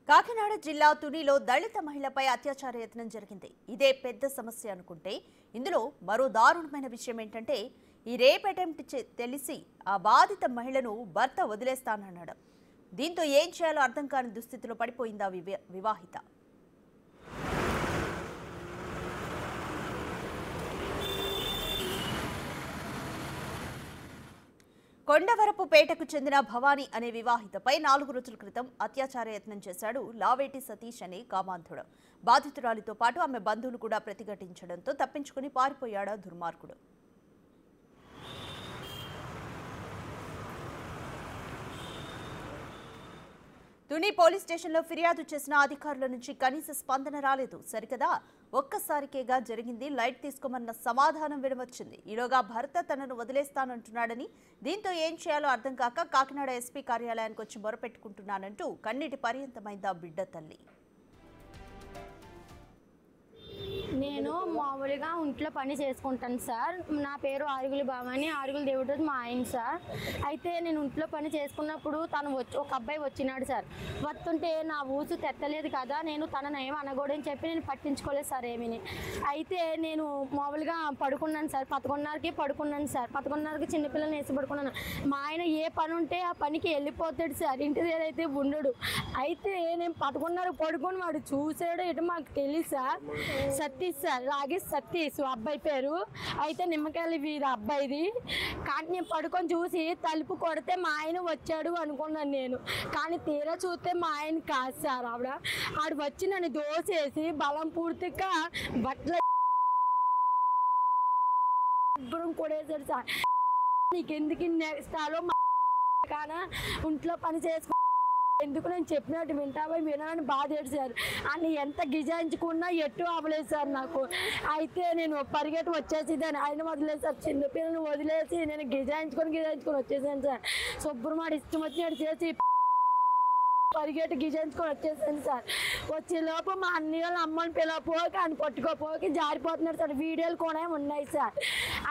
కాకినాడ జిల్లా తునిలో దళిత మహిళపై అత్యాచార యత్నం జరిగింది. ఇదే పెద్ద సమస్య అనుకుంటే ఇందులో మరో దారుణమైన విషయం ఏంటంటే ఈ రేప్ అటెంప్ట్ తెలిసి ఆ బాధిత మహిళను భర్త వదిలేస్తానన్నాడు. దీంతో ఏం చేయాలో అర్థం కాని దుస్థితిలో పడిపోయింది ఆ వివాహిత. కొండవరపుపేటకు చెందిన భవానీ అనే వివాహితపై 4 రోజుల క్రితం అత్యాచార యత్నం చేశాడు లావేటి సతీష్ అనే కామాంధుడు. బాధితురాలితో పాటు ఆమె బంధువులు కూడా ప్రతిఘటించడంతో తప్పించుకుని పారిపోయాడు దుర్మార్గుడు. తుని పోలీస్ స్టేషన్లో ఫిర్యాదు చేసిన అధికారుల నుంచి కనీస స్పందన రాలేదు. సరికదా ఒక్కసారికేగా జరిగింది. లైట్ తీసుకోమన్న సమాధానం వినవచ్చింది. ఈలోగా భర్త తనను వదిలేస్తానంటున్నాడని, దీంతో ఏం చేయాలో అర్థం కాక కాకినాడ ఎస్పీ కార్యాలయానికి వచ్చి మొరపెట్టుకుంటున్నానంటూ కన్నీటి పర్యంతమైంది ఆ బిడ్డ తల్లి. నేను మామూలుగా ఇంట్లో పని చేసుకుంటాను సార్. నా పేరు ఆరుగుల భవాని, ఆరుగుల దేవుడు మా ఆయన సార్. అయితే నేను ఇంట్లో పని చేసుకున్నప్పుడు తను ఒక అబ్బాయి వచ్చినాడు సార్. వస్తుంటే నా ఊసు తెత్తలేదు కదా, నేను తనను ఏమి అనకూడదని చెప్పి నేను పట్టించుకోలేదు సార్ ఏమీని. అయితే నేను మామూలుగా పడుకున్నాను సార్. 11:30కి పడుకున్నాను సార్. 11:30కి చిన్నపిల్లల్ని వేసి పడుకున్నాను. మా ఆయన ఏ పని ఉంటే ఆ పనికి వెళ్ళిపోతాడు సార్, ఇంటి దగ్గర అయితే ఉండడు. అయితే నేను 11:30 పడుకొని వాడు చూసాడు ఇటు మాకు తెలియదు సార్. సతీష్ సార్, రాగేష్ సతీష్ అబ్బాయి పేరు. అయితే నిమ్మకాయలు వీరు అబ్బాయిది. కానీ నేను పడుకొని చూసి తలుపు కొడితే మా ఆయన వచ్చాడు అనుకున్నాను నేను. కానీ తీరా చూస్తే మా ఆయన కాదు సార్. ఆడు వచ్చి నన్ను దోసేసి బలం పూర్తిగా బట్టలు కొడేశాడు సార్. నీకెందుకు ఇస్తాలో కానా ఇంట్లో పని చేసుకో, ఎందుకు నేను చెప్పినట్టు వింటావా వినాలని బాధ ఏడ్చారు. అని ఎంత గిజాయించుకున్నా ఎట్టు అవ్వలేదు సార్ నాకు. అయితే నేను పరిగెట్టి వచ్చేసేదాన్ని, ఆయన వదిలేదు సార్. చిన్నపిల్లలను వదిలేసి నేను గిజాయించుకొని వచ్చేసాను సార్. శుభ్రమాడు ఇష్టం వచ్చినట్టు చేసి పరిగెట్టి గిజాయించుకొని వచ్చేసాను సార్. వచ్చే లోపు మా అన్ని వాళ్ళ అమ్మని పిలవపోక అని కొట్టుకోపోకి జారిపోతున్నాడు సార్. వీడియోలు కూడా ఉన్నాయి సార్.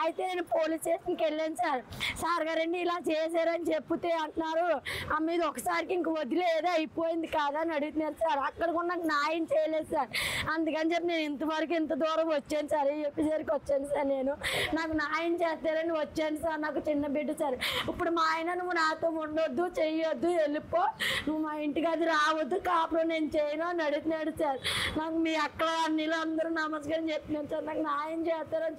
అయితే నేను పోలీస్ స్టేషన్కి వెళ్ళాను సార్. సార్ గారండి ఇలా చేశారని చెప్తే అంటున్నారు, ఆ మీద ఒకసారికి ఇంక వదిలేదో అయిపోయింది కాదా అని అడుగుతున్నారు సార్. అక్కడ కూడా నాకు న్యాయం చేయలేదు సార్. అందుకని చెప్పి నేను ఇంతవరకు ఇంత దూరం వచ్చాను సార్. చెప్పేసరికి వచ్చాను సార్. నేను నాకు న్యాయం చేస్తారని వచ్చాను సార్. నాకు చిన్న బిడ్డ సార్. ఇప్పుడు మా ఆయన నువ్వు నాతో ఉండొద్దు, చెయ్యొద్దు, వెళ్ళిపో, నువ్వు మా ఇంటికి అది రావద్దు, కాపురం నేను చేయను అని అడుగుతున్నాడు సార్. నాకు మీ అక్కడ అన్నిలో అందరూ నమస్కారం చెప్తున్నాను సార్. నాకు న్యాయం చేస్తారని